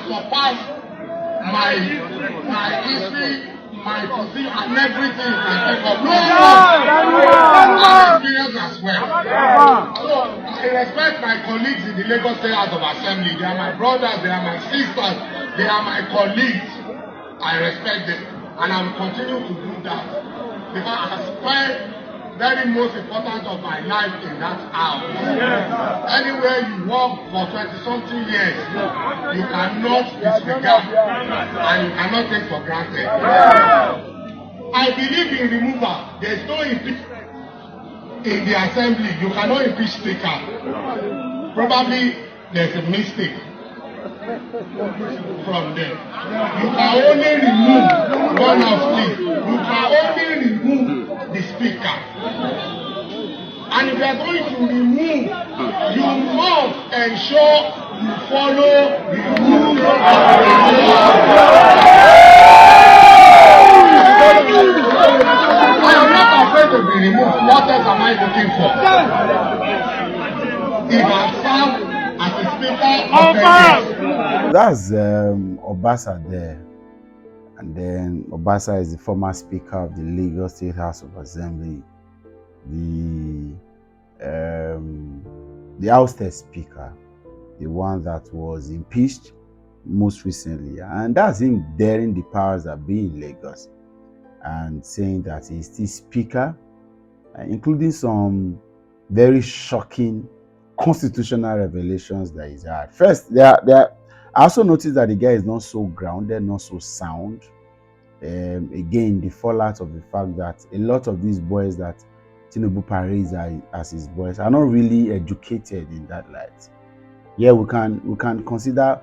surpassed my history, my position, and everything I think of. No, my experience as well. So I respect my colleagues in the Lagos State House of Assembly. They are my brothers, they are my sisters, they are my colleagues. I respect them, and I'm continuing to do that because I spent very most important of my life in that house. Anywhere you work for 20-something years, you cannot disregard and you cannot take for granted. I believe in removal. There is no impeachment in the assembly. You cannot impeach speaker. Probably there's a mistake from them. You can only remove one of these. You can only remove the speaker. And if you are going to remove, you must ensure you follow the rules of I am not afraid to be removed. What else am I looking for? If I serve as a speaker of That's Obasa there. And then Obasa is the former Speaker of the Lagos State House of Assembly, the ousted Speaker, the one that was impeached most recently. And that's him daring the powers that be in Lagos and saying that he's still Speaker, including some very shocking constitutional revelations that he's had. First, I also noticed that the guy is not so grounded, not so sound. Again, the fallout of the fact that a lot of these boys that Tinubu parades as his boys are not really educated in that light. Yeah, we can consider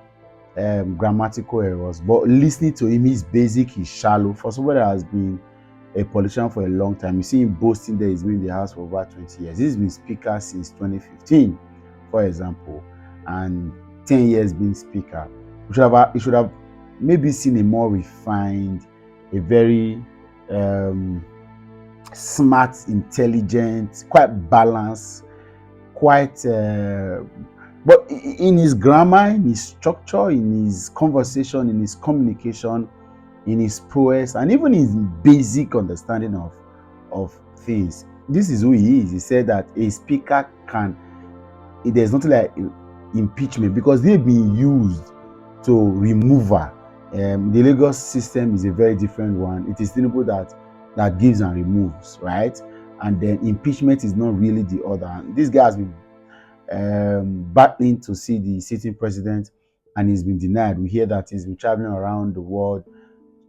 grammatical errors, but listening to him is basic, he's shallow. For somebody that has been a politician for a long time, you see him boasting that he's been in the house for over 20 years. He's been speaker since 2015, for example, and 10 years being speaker. He should have maybe seen a more refined, a very smart, intelligent, quite balanced, quite but in his grammar, in his structure, in his conversation, in his communication, in his prowess, and even his basic understanding of things. This is who he is. He said that a speaker there's nothing like impeachment because they've been used to removal. The Lagos system is a very different one. It is Tinubu that gives and removes, right? And then impeachment is not really the other. And this guy has been battling to see the sitting president, and he's been denied. We hear that he's been traveling around the world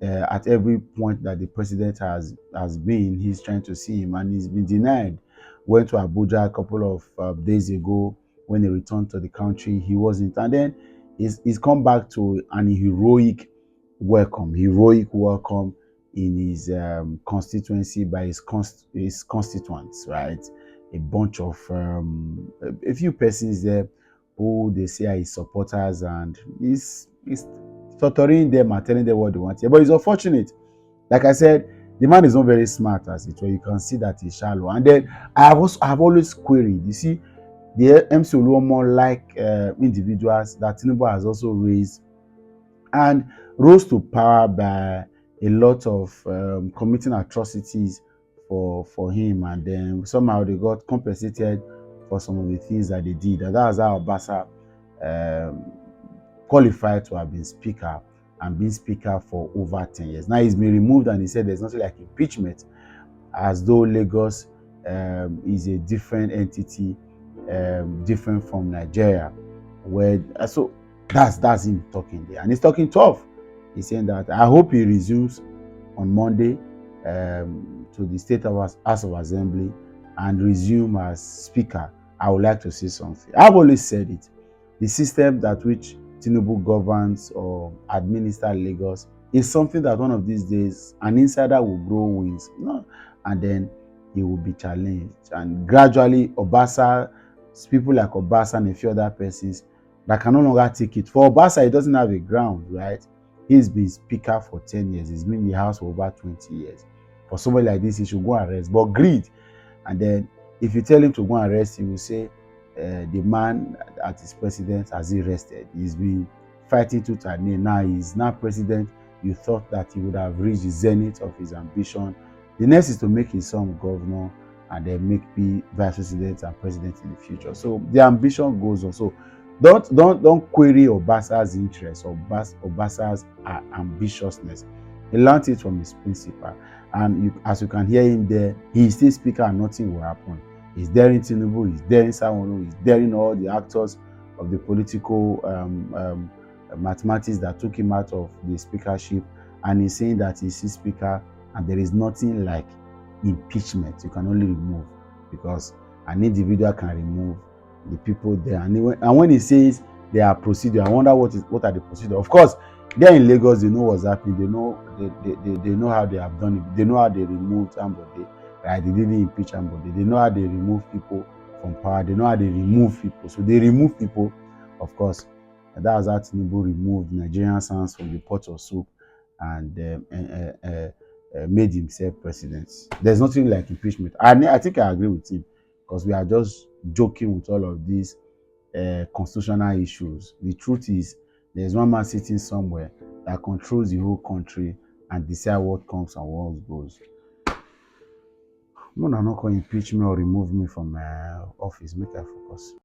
at every point that the president has been. He's trying to see him, and he's been denied. Went to Abuja a couple of days ago. When he returned to the country, he wasn't, and then he's come back to an heroic welcome in his constituency by his constituents, right? A bunch of a few persons there who they say are his supporters, and he's torturing them and telling them what they want here. But it's unfortunate. Like I said, the man is not very smart as it were. You can see that he's shallow. And then I have always queried. You see, the MC Oluomo like individuals that Tinubu has also raised and rose to power by a lot of committing atrocities for him, and then somehow they got compensated for some of the things that they did. And that's how Obasa qualified to have been speaker and been speaker for over 10 years. Now he's been removed, and he said there's nothing like impeachment, as though Lagos is a different entity, different from Nigeria. So that's him talking there, and he's talking tough. He's saying that I hope he resumes on Monday to the State House of Assembly and resume as speaker. I would like to see something. I've always said it. The system that which Tinubu governs or administers Lagos is something that one of these days an insider will grow wings, and then he will be challenged. And gradually, people like Obasa and a few other persons that can no longer take it. For Obasa, he doesn't have a ground, right? He's been speaker for 10 years. He's been in the house for over 20 years. For somebody like this, he should go and rest. But greed. And then if you tell him to go and rest, he will say the man at his president has he rested. He's been fighting tooth and nail. Now he's now president. You thought that he would have reached the zenith of his ambition. The next is to make his son governor and then make me vice president and president in the future. So the ambition goes on. So don't query Obasa's interest or Obasa's ambitiousness. He learned it from his principal, and as you can hear him there, he is still speaker and nothing will happen. He's daring Tinubu, he's daring Sanwo Olu, he's daring all the actors of the political mathematics that took him out of the speakership, and he's saying that he's his speaker and there is nothing like impeachment. You can only remove, because an individual can remove the people there. And when he says there are procedure, I wonder what are the procedure. Of course, there in Lagos, they know what's happening. They know how they have done it. They know how they removed somebody. Right? They didn't impeach somebody. They know how they remove people from power. They know how they remove people. So they remove people, of course. And that was how Tinubu removed Nigerian sons from the pot of soup and made himself president. There's nothing like impeachment. I think I agree with him, because we are just joking with all of these constitutional issues. The truth is, there's one man sitting somewhere that controls the whole country and decide what comes and what goes. No, not going to impeach me or remove me from office. Make I focus.